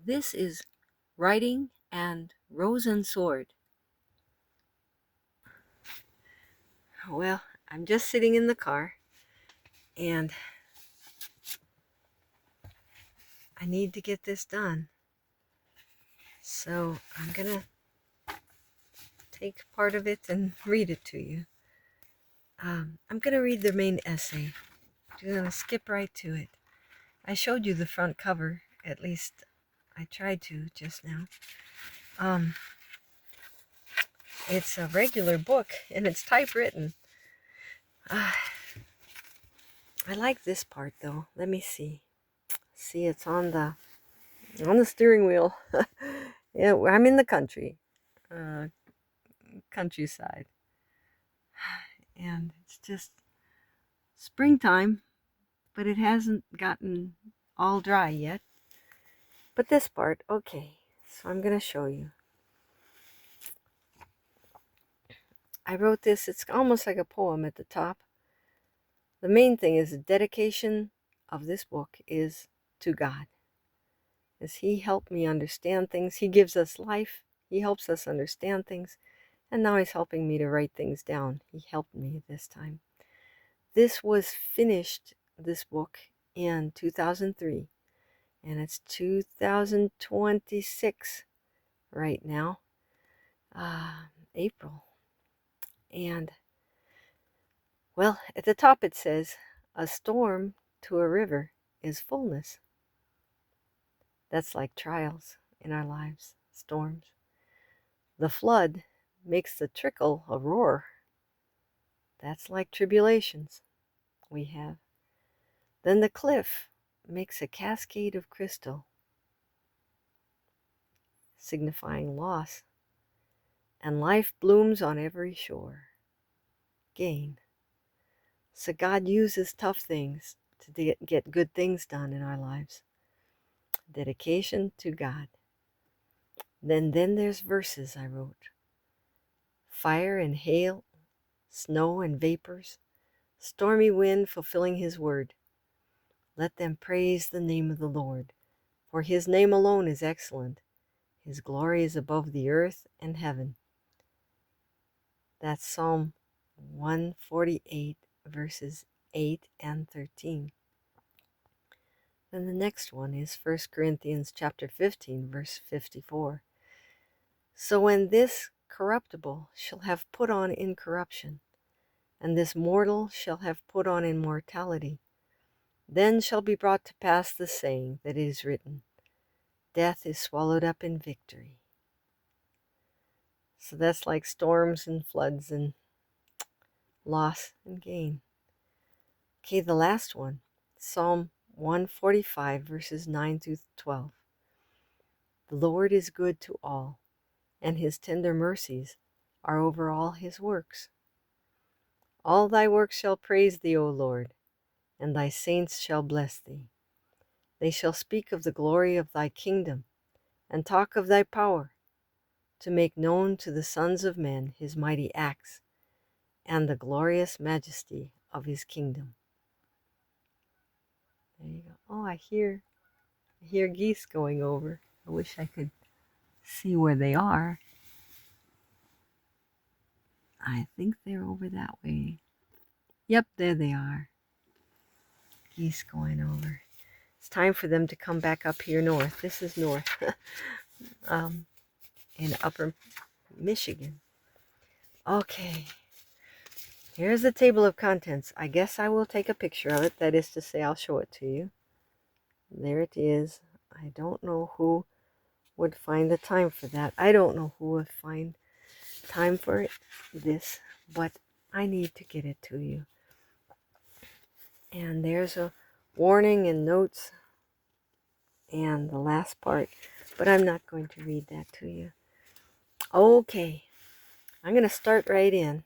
This is Writing and Rose and Sword. Well, I'm just sitting in the car and I need to get this done. So I'm going to take part of it and read it to you. I'm going to read the main essay. I'm going to skip right to it. I showed you the front cover, at least I tried to just now. It's a regular book and it's typewritten. I like this part though. Let me see. See, it's on the steering wheel. Yeah, I'm in the countryside, and it's just springtime, but it hasn't gotten all dry yet. But this part, okay, so I'm gonna show you. I wrote this, it's almost like a poem at the top. The main thing is the dedication of this book is to God. As He helped me understand things, He gives us life, He helps us understand things, and now He's helping me to write things down. He helped me this time. This was finished, this book, in 2003, and it's 2026 right now, April. And, well, at the top it says, a storm to a river is fullness. That's like trials in our lives, storms. The flood makes the trickle a roar. That's like tribulations we have. Then the cliff makes a cascade of crystal, signifying loss, and life blooms on every shore. Gain. So God uses tough things to get good things done in our lives. Dedication to God. Then there's verses I wrote. Fire and hail, snow and vapors, stormy wind fulfilling His word. Let them praise the name of the Lord, for His name alone is excellent. His glory is above the earth and heaven. That's Psalm 148, verses 8 and 13. Then the next one is 1 Corinthians chapter 15, verse 54. So when this corruptible shall have put on incorruption, and this mortal shall have put on immortality, then shall be brought to pass the saying that is written, death is swallowed up in victory. So that's like storms and floods and loss and gain. Okay, the last one, Psalm 145, verses 9 through 12. The Lord is good to all, and His tender mercies are over all His works. All thy works shall praise thee, O Lord, and thy saints shall bless thee. They shall speak of the glory of thy kingdom, and talk of thy power, to make known to the sons of men His mighty acts, and the glorious majesty of His kingdom. There you go. Oh, I hear geese going over. I wish I could see where they are. I think they're over that way. Yep, there they are. Geese going over. It's time for them to come back up here north. This is north. In upper Michigan. Okay. Here's the table of contents. I guess I will take a picture of it. That is to say, I'll show it to you. There it is. I don't know who would find the time for that. I don't know who would find time for this, but I need to get it to you. And there's a warning and notes and the last part, but I'm not going to read that to you. Okay, I'm going to start right in.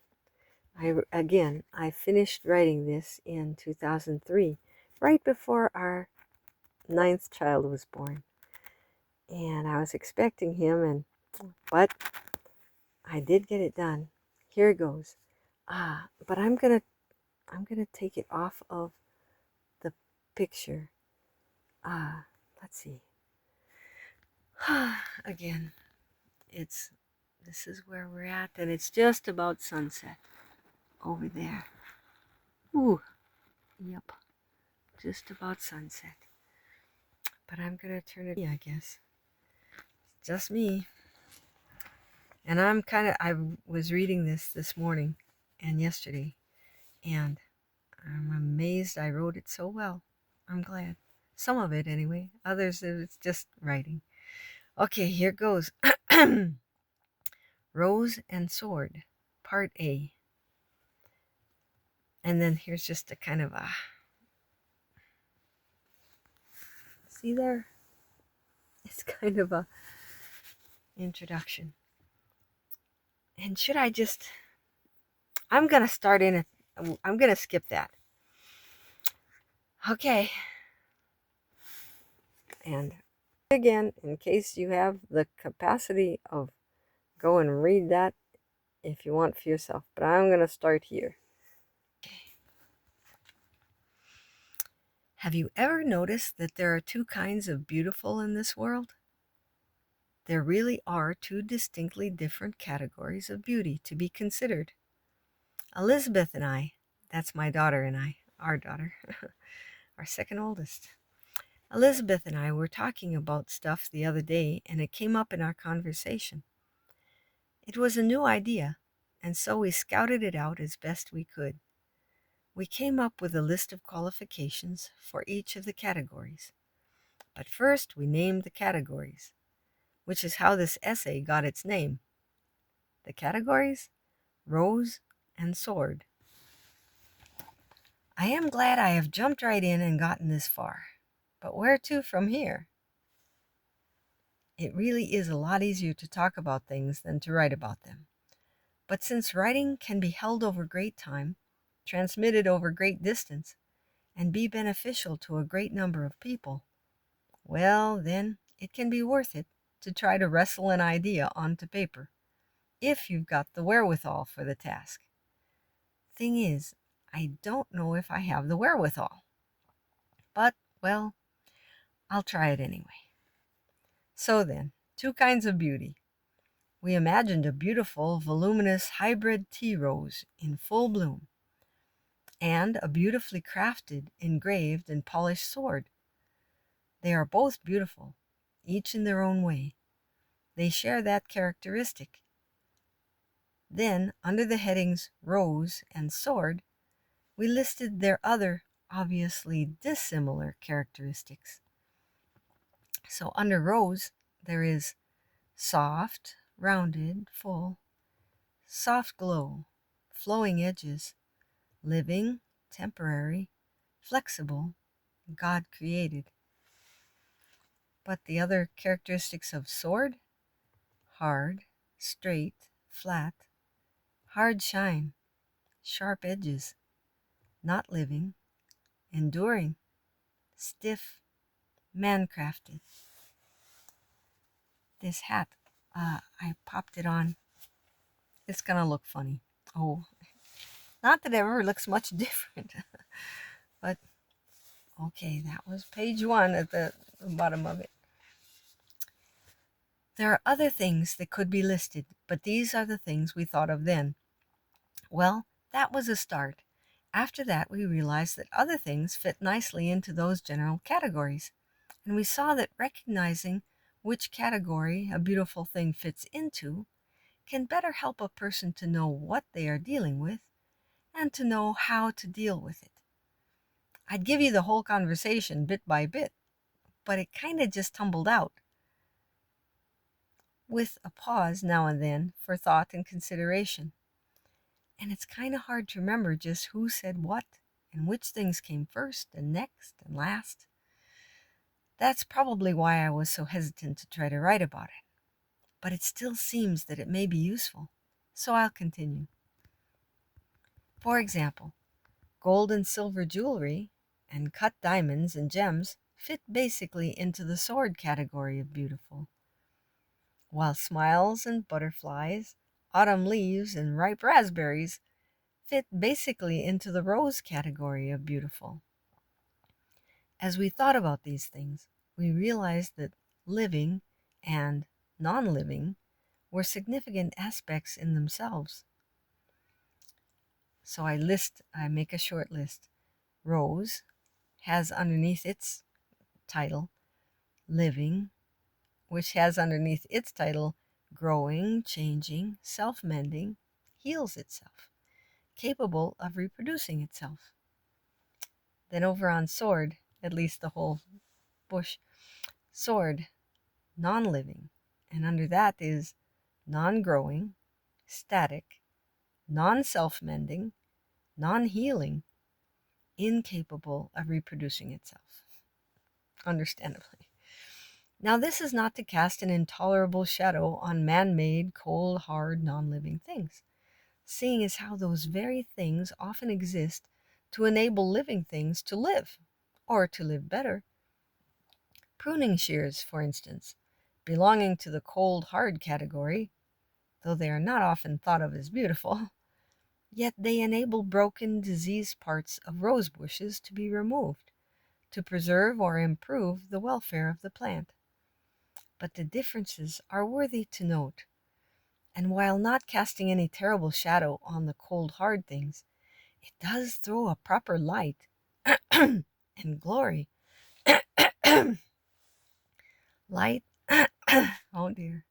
I finished writing this in 2003, right before our 9th child was born. And I was expecting him, but I did get it done. Here it goes. But I'm gonna take it off of the picture. Let's see. Again, this is where we're at, and it's just about sunset over there. Ooh, yep, just about sunset. But I'm gonna turn it, I guess. Just me. And I was reading this morning and yesterday, and I'm amazed I wrote it so well. I'm glad. Some of it, anyway. Others, it's just writing. Okay, here goes. Rose and Sword, Part A. And then here's just a kind of a. See there? It's kind of a introduction. And should I just. I'm going to start in it. I'm going to skip that. Okay. And again, in case you have the capacity of go and read that if you want for yourself. But I'm going to start here. Have you ever noticed that there are two kinds of beautiful in this world? There really are two distinctly different categories of beauty to be considered. Elizabeth and I, that's my daughter and I, our daughter, our second oldest. Elizabeth and I were talking about stuff the other day, and it came up in our conversation. It was a new idea, and so we scouted it out as best we could. We came up with a list of qualifications for each of the categories. But first we named the categories, which is how this essay got its name. The categories? Rose and Sword. I am glad I have jumped right in and gotten this far. But where to from here? It really is a lot easier to talk about things than to write about them. But since writing can be held over great time, transmitted over great distance, and be beneficial to a great number of people, well, then it can be worth it to try to wrestle an idea onto paper, if you've got the wherewithal for the task. Thing is, I don't know if I have the wherewithal. But, well, I'll try it anyway. So then, two kinds of beauty. We imagined a beautiful, voluminous hybrid tea rose in full bloom, and a beautifully crafted, engraved, and polished sword. They are both beautiful, each in their own way. They share that characteristic. Then, under the headings Rose and Sword, we listed their other, obviously dissimilar characteristics. So under Rose, there is soft, rounded, full, soft glow, flowing edges, living, temporary, flexible, God created. But the other characteristics of Sword? Hard, straight, flat, hard shine, sharp edges, not living, enduring, stiff, man-crafted. This hat, I popped it on. It's gonna look funny. Oh, not that it ever looks much different. But, okay, that was page 1 at the bottom of it. There are other things that could be listed, but these are the things we thought of then. Well, that was a start. After that, we realized that other things fit nicely into those general categories. And we saw that recognizing which category a beautiful thing fits into can better help a person to know what they are dealing with and to know how to deal with it. I'd give you the whole conversation bit by bit, but it kind of just tumbled out, with a pause now and then for thought and consideration. And it's kind of hard to remember just who said what and which things came first and next and last. That's probably why I was so hesitant to try to write about it. But it still seems that it may be useful, so I'll continue. For example, gold and silver jewelry and cut diamonds and gems fit basically into the sword category of beautiful, while smiles and butterflies, autumn leaves and ripe raspberries fit basically into the rose category of beautiful. As we thought about these things, we realized that living and non-living were significant aspects in themselves. So I make a short list. Rose has underneath its title living, which has underneath its title growing, changing, self-mending, heals itself, capable of reproducing itself. Then over on sword, at least the whole bush, sword, non-living, and under that is non-growing, static, non-self-mending, non-healing, incapable of reproducing itself. Understandably. Now, this is not to cast an intolerable shadow on man-made, cold, hard, non-living things, seeing as how those very things often exist to enable living things to live, or to live better. Pruning shears, for instance, belonging to the cold, hard category, though they are not often thought of as beautiful, yet they enable broken, diseased parts of rose bushes to be removed, to preserve or improve the welfare of the plant. But the differences are worthy to note, and while not casting any terrible shadow on the cold, hard things, it does throw a proper light and glory. Light, oh dear.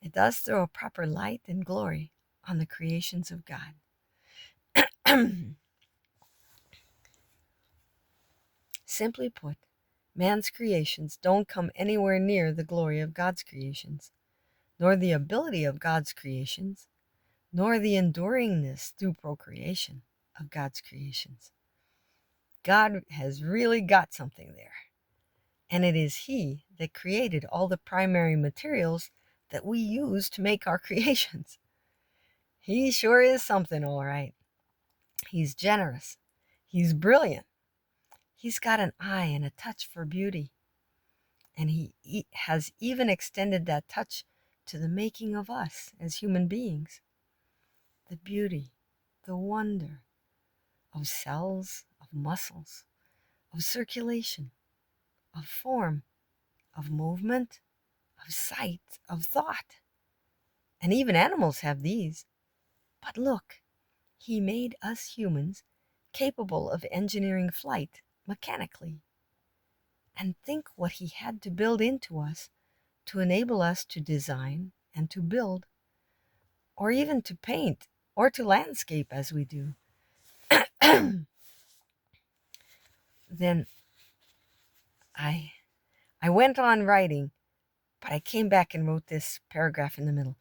It does throw a proper light and glory on the creations of God. Simply put, man's creations don't come anywhere near the glory of God's creations, nor the ability of God's creations, nor the enduringness through procreation of God's creations. God has really got something there, and it is He that created all the primary materials that we use to make our creations. He sure is something, all right. He's generous. He's brilliant. He's got an eye and a touch for beauty. And he has even extended that touch to the making of us as human beings. The beauty, the wonder of cells, of muscles, of circulation, of form, of movement, of sight, of thought. And even animals have these. But look, He made us humans capable of engineering flight mechanically. And think what He had to build into us to enable us to design and to build, or even to paint, or to landscape as we do. Then I went on writing, but I came back and wrote this paragraph in the middle.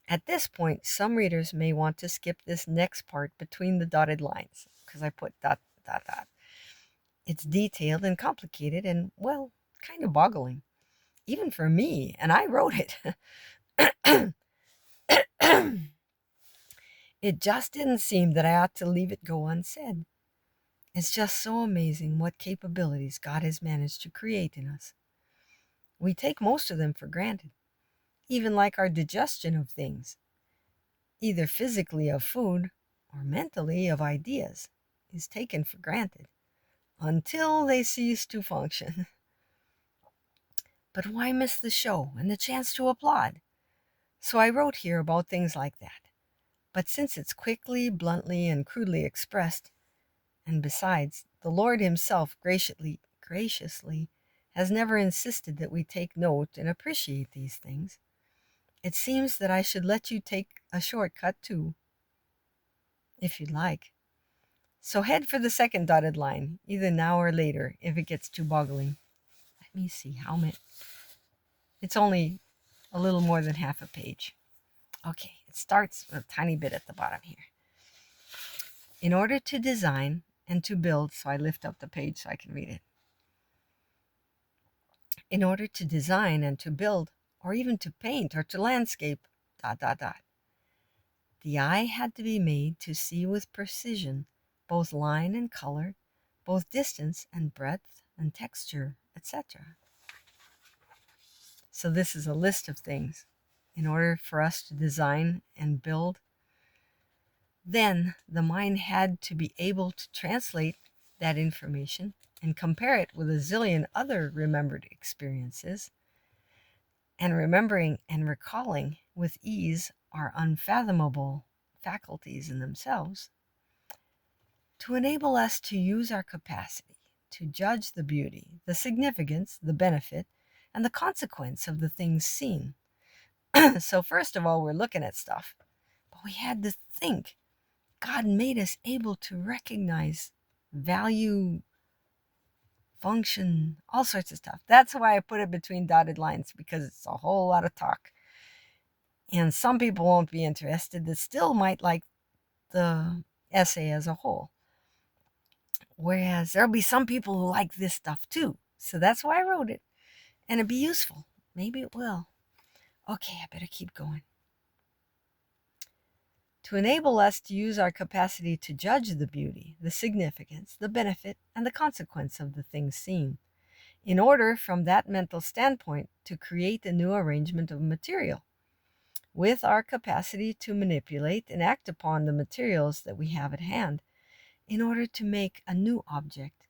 At this point, some readers may want to skip this next part between the dotted lines, because I put dot, dot, dot. It's detailed and complicated and, well, kind of boggling, even for me, and I wrote it. It just didn't seem that I ought to leave it go unsaid. It's just so amazing what capabilities God has managed to create in us. We take most of them for granted, even like our digestion of things, either physically of food or mentally of ideas, is taken for granted until they cease to function. But why miss the show and the chance to applaud? So I wrote here about things like that. But since it's quickly, bluntly, and crudely expressed, and besides, the Lord Himself graciously has never insisted that we take note and appreciate these things, it seems that I should let you take a shortcut too, if you'd like. So head for the second dotted line, either now or later, if it gets too boggling. Let me see how many. It's only a little more than half a page. Okay, it starts a tiny bit at the bottom here. In order to design and to build, so I lift up the page so I can read it. In order to design and to build, or even to paint or to landscape, dot, dot, dot. The eye had to be made to see with precision both line and color, both distance and breadth and texture, etc. So this is a list of things in order for us to design and build. Then the mind had to be able to translate that information and compare it with a zillion other remembered experiences and remembering and recalling with ease are unfathomable faculties in themselves, to enable us to use our capacity to judge the beauty, the significance, the benefit, and the consequence of the things seen. So, first of all, we're looking at stuff, but we had to think. God made us able to recognize value, function, all sorts of stuff. That's why I put it between dotted lines, because it's a whole lot of talk. And some people won't be interested that still might like the essay as a whole. Whereas there'll be some people who like this stuff too. So that's why I wrote it. And it'd be useful. Maybe it will. Okay, I better keep going. To enable us to use our capacity to judge the beauty, the significance, the benefit, and the consequence of the things seen, in order, from that mental standpoint, to create a new arrangement of material, with our capacity to manipulate and act upon the materials that we have at hand, in order to make a new object,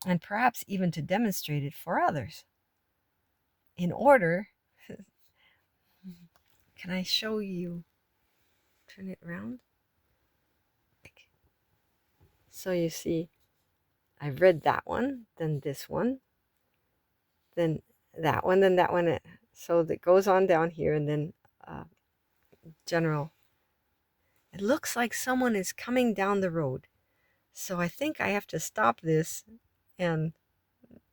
and perhaps even to demonstrate it for others. In order, can I show you? Turn it around. So you see, I've read that one, then this one, then that one, then that one. So that goes on down here, and then general. It looks like someone is coming down the road. So I think I have to stop this and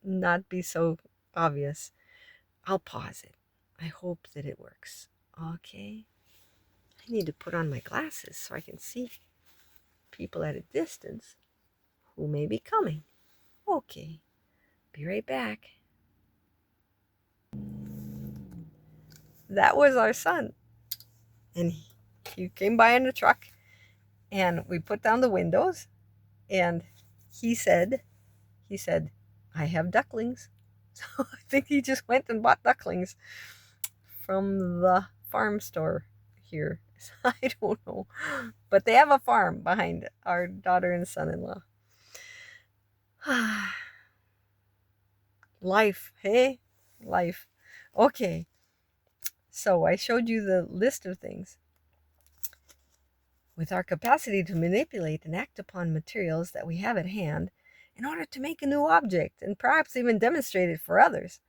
not be so obvious. I'll pause it. I hope that it works. Okay. I need to put on my glasses so I can see people at a distance who may be coming. Okay. Be right back. That was our son. And he came by in a truck, and we put down the windows, and he said, I have ducklings. So I think he just went and bought ducklings from the farm store here. I don't know. But they have a farm behind our daughter and son-in-law. Life, hey? Life. Okay. So I showed you the list of things. With our capacity to manipulate and act upon materials that we have at hand in order to make a new object and perhaps even demonstrate it for others.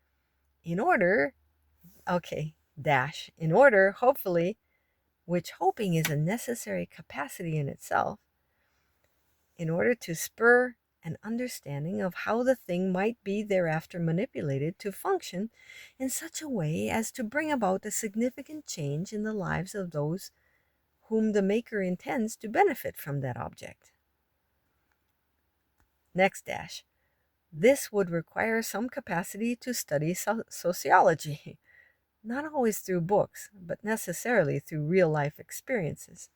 In order, hopefully, which hoping is a necessary capacity in itself, in order to spur an understanding of how the thing might be thereafter manipulated to function in such a way as to bring about a significant change in the lives of those whom the maker intends to benefit from that object. Next dash. This would require some capacity to study sociology, not always through books, but necessarily through real-life experiences,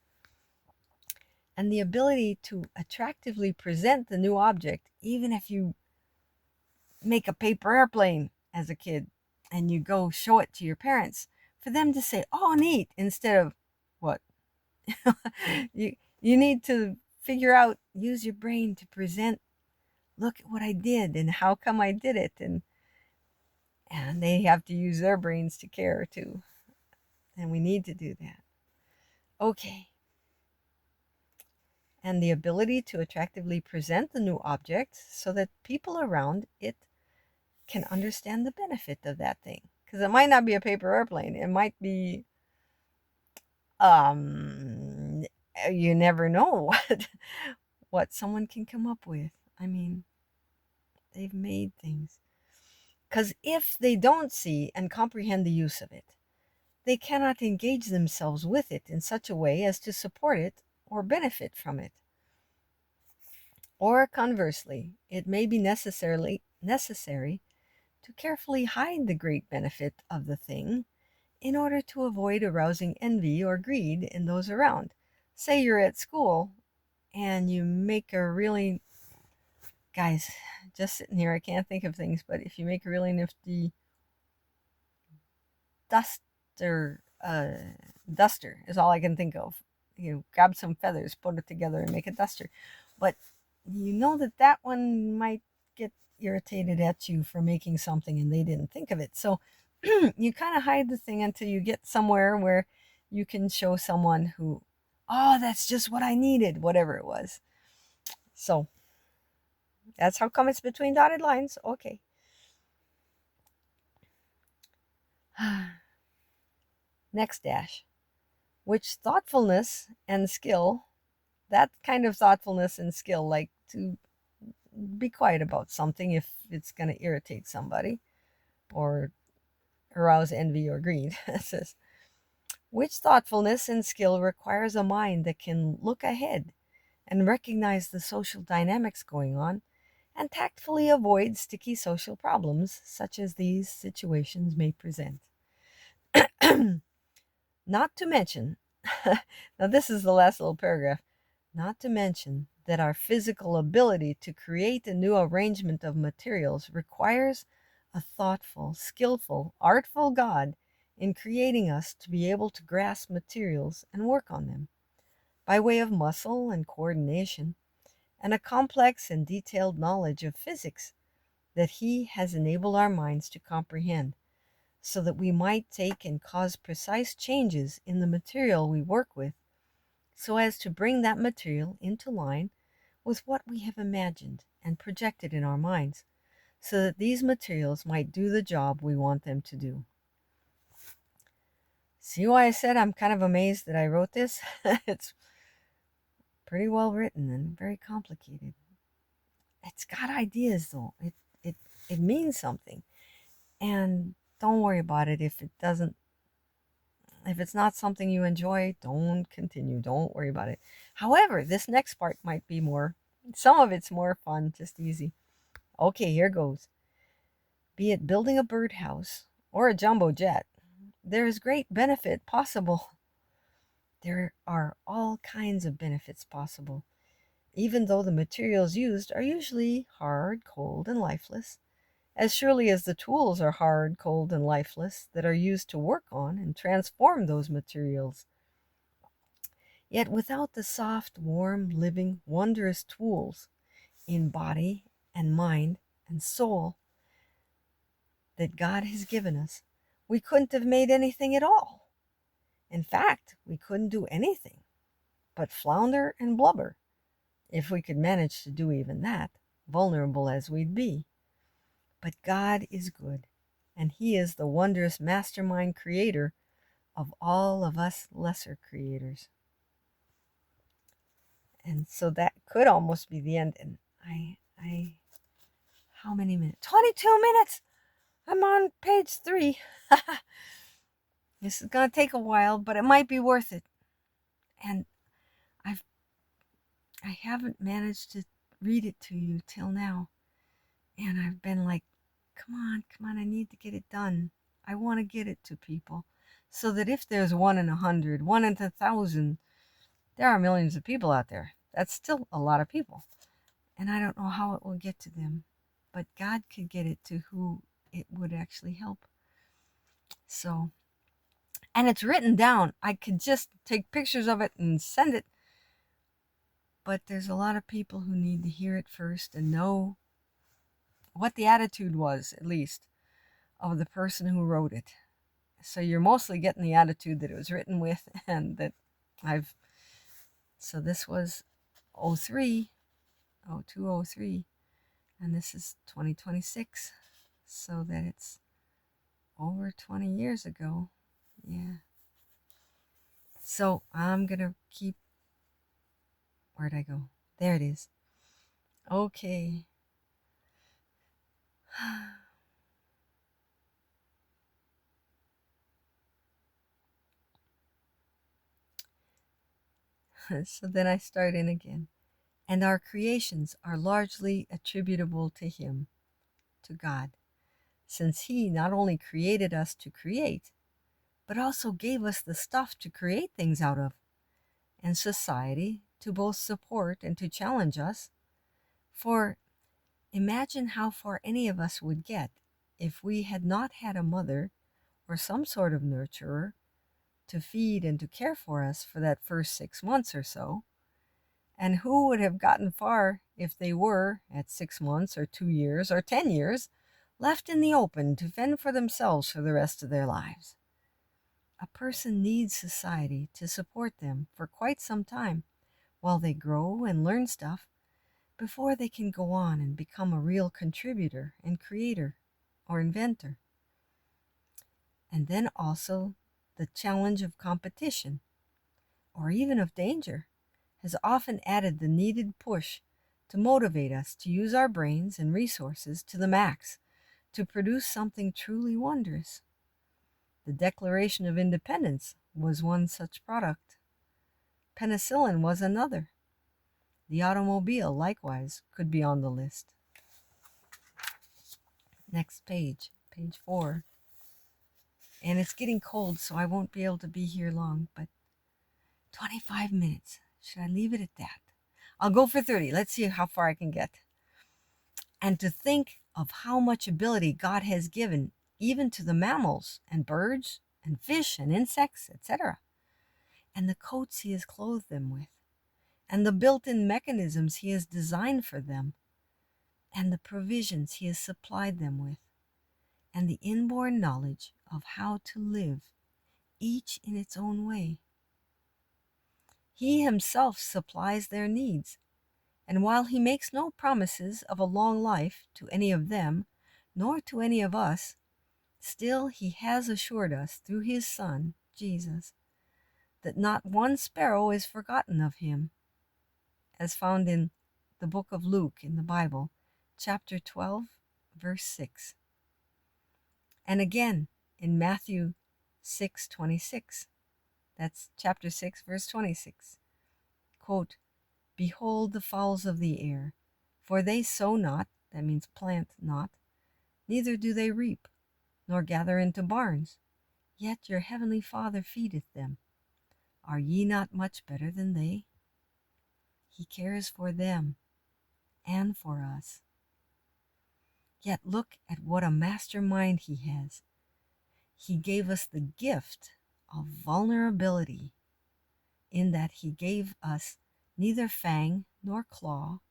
and the ability to attractively present the new object, even if you make a paper airplane as a kid and you go show it to your parents, for them to say, oh, neat, instead of, what? you need to figure out, use your brain to present, look at what I did and how come I did it, and they have to use their brains to care too, and we need to do that. Okay. And the ability to attractively present the new object so that people around it can understand the benefit of that thing, because it might not be a paper airplane, it might be you never know what someone can come up with. I mean, they've made things. Because if they don't see and comprehend the use of it, they cannot engage themselves with it in such a way as to support it or benefit from it. Or conversely, it may be necessary to carefully hide the great benefit of the thing in order to avoid arousing envy or greed in those around. Say you're at school and you make a really, guys, just sitting here, I can't think of things, but if you make a really nifty duster is all I can think of. You grab some feathers, put it together, and make a duster. But you know that one might get irritated at you for making something and they didn't think of it. So you kind of hide the thing until you get somewhere where you can show someone who, oh, that's just what I needed, whatever it was. So that's how come it's between dotted lines. Okay. Next dash. Which thoughtfulness and skill, that kind of thoughtfulness and skill, like to be quiet about something if it's going to irritate somebody or arouse envy or greed. It says, which thoughtfulness and skill requires a mind that can look ahead and recognize the social dynamics going on and tactfully avoid sticky social problems such as these situations may present. Not to mention, now this is the last little paragraph, not to mention that our physical ability to create a new arrangement of materials requires a thoughtful, skillful, artful God in creating us to be able to grasp materials and work on them by way of muscle and coordination and a complex and detailed knowledge of physics that He has enabled our minds to comprehend, so that we might take and cause precise changes in the material we work with, so as to bring that material into line with what we have imagined and projected in our minds, so that these materials might do the job we want them to do. See why I said I'm kind of amazed that I wrote this? It's pretty well written and very complicated. It's got ideas though. It means something. And don't worry about it if it's not something you enjoy, don't continue. Don't worry about it. However, this next part might be some of it's more fun, just easy. Okay, here goes. Be it building a birdhouse or a jumbo jet, there is great benefit possible. There are all kinds of benefits possible, even though the materials used are usually hard, cold, and lifeless, as surely as the tools are hard, cold, and lifeless that are used to work on and transform those materials. Yet without the soft, warm, living, wondrous tools in body and mind and soul that God has given us, we couldn't have made anything at all. In fact, we couldn't do anything but flounder and blubber, if we could manage to do even that, vulnerable as we'd be. But God is good, and He is the wondrous mastermind creator of all of us lesser creators. And so that could almost be the end. And how many minutes? 22 minutes! I'm on page 3. This is going to take a while, but it might be worth it. And I haven't managed to read it to you till now. And I've been like, come on, I need to get it done. I want to get it to people. So that if there's 1 in 100, 1 in 1,000, there are millions of people out there. That's still a lot of people. And I don't know how it will get to them. But God could get it to who it would actually help. So, and it's written down. I could just take pictures of it and send it. But there's a lot of people who need to hear it first and know what the attitude was, at least, of the person who wrote it. So you're mostly getting the attitude that it was written with and that so this was 03, 0203, and this is 2026, so that it's over 20 years ago. Yeah. So I'm going to keep, where'd I go? There it is. Okay. So then I start in again. And our creations are largely attributable to Him, to God, since He not only created us to create, but also gave us the stuff to create things out of, and society to both support and to challenge us. For imagine how far any of us would get if we had not had a mother or some sort of nurturer to feed and to care for us for that first 6 months or so. And who would have gotten far if they were, at 6 months or 2 years or 10 years, left in the open to fend for themselves for the rest of their lives. A person needs society to support them for quite some time while they grow and learn stuff before they can go on and become a real contributor and creator or inventor. And then also the challenge of competition or even of danger has often added the needed push to motivate us to use our brains and resources to the max to produce something truly wondrous. The Declaration of Independence was one such product. Penicillin was another. The automobile, likewise, could be on the list. Next page, page 4. And it's getting cold, so I won't be able to be here long, but 25 minutes. Should I leave it at that? I'll go for 30. Let's see how far I can get. And to think of how much ability God has given even to the mammals and birds and fish and insects, etc., and the coats he has clothed them with, and the built-in mechanisms he has designed for them, and the provisions he has supplied them with, and the inborn knowledge of how to live, each in its own way. He himself supplies their needs, and while he makes no promises of a long life to any of them, nor to any of us, still he has assured us through his Son, Jesus, that not one sparrow is forgotten of him, as found in the book of Luke in the Bible, chapter 12, verse 6. And again in Matthew 6:26. That's chapter 6, verse 26. Quote, "Behold the fowls of the air, for they sow not," that means plant not, "neither do they reap, nor gather into barns, yet your heavenly Father feedeth them. Are ye not much better than they?" He cares for them and for us. Yet look at what a mastermind he has. He gave us the gift of vulnerability, in that he gave us neither fang nor claw,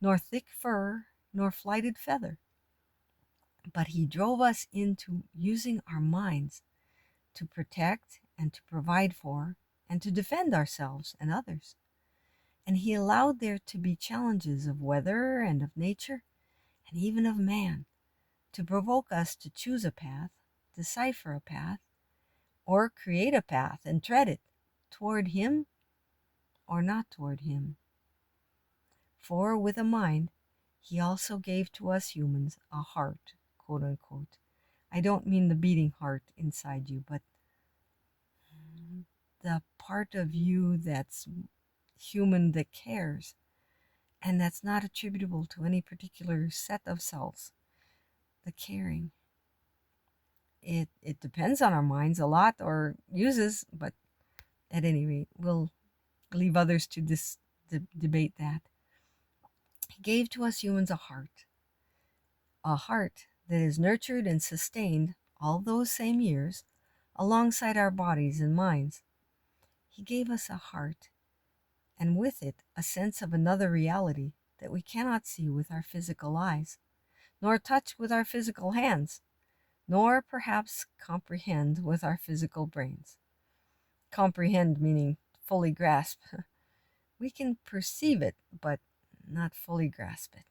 nor thick fur nor flighted feather, but he drove us into using our minds to protect and to provide for and to defend ourselves and others. And he allowed there to be challenges of weather and of nature and even of man to provoke us to choose a path, decipher a path, or create a path and tread it toward him or not toward him. For with a mind, he also gave to us humans a heart, quote unquote. I don't mean the beating heart inside you, but the part of you that's human that cares, and that's not attributable to any particular set of cells. The caring. It depends on our minds a lot or uses, but at any rate, we'll leave others to debate that. He gave to us humans a heart that is nurtured and sustained all those same years alongside our bodies and minds. He gave us a heart, and with it a sense of another reality that we cannot see with our physical eyes, nor touch with our physical hands, nor perhaps comprehend with our physical brains. Comprehend meaning fully grasp. We can perceive it, but not fully grasp it.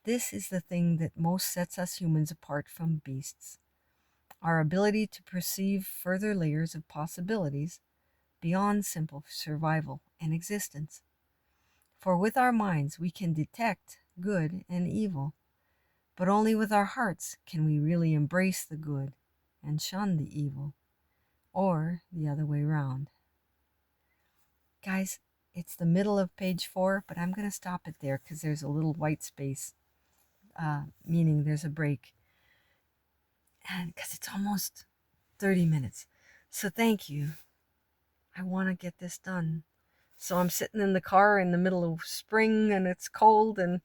This is the thing that most sets us humans apart from beasts. Our ability to perceive further layers of possibilities beyond simple survival and existence. For with our minds we can detect good and evil, but only with our hearts can we really embrace the good and shun the evil, or the other way round. Guys, it's the middle of page 4, but I'm going to stop it there because there's a little white space, meaning there's a break, and because it's almost 30 minutes. So thank you. I want to get this done. So I'm sitting in the car in the middle of spring, and it's cold and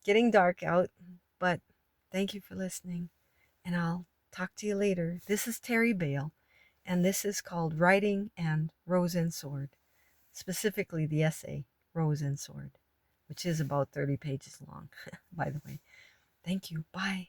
getting dark out, but thank you for listening, and I'll talk to you later. This is Terry Bale, and this is called Writing and Rose and Sword, specifically the essay Rose and Sword, which is about 30 pages long, by the way. Thank you. Bye.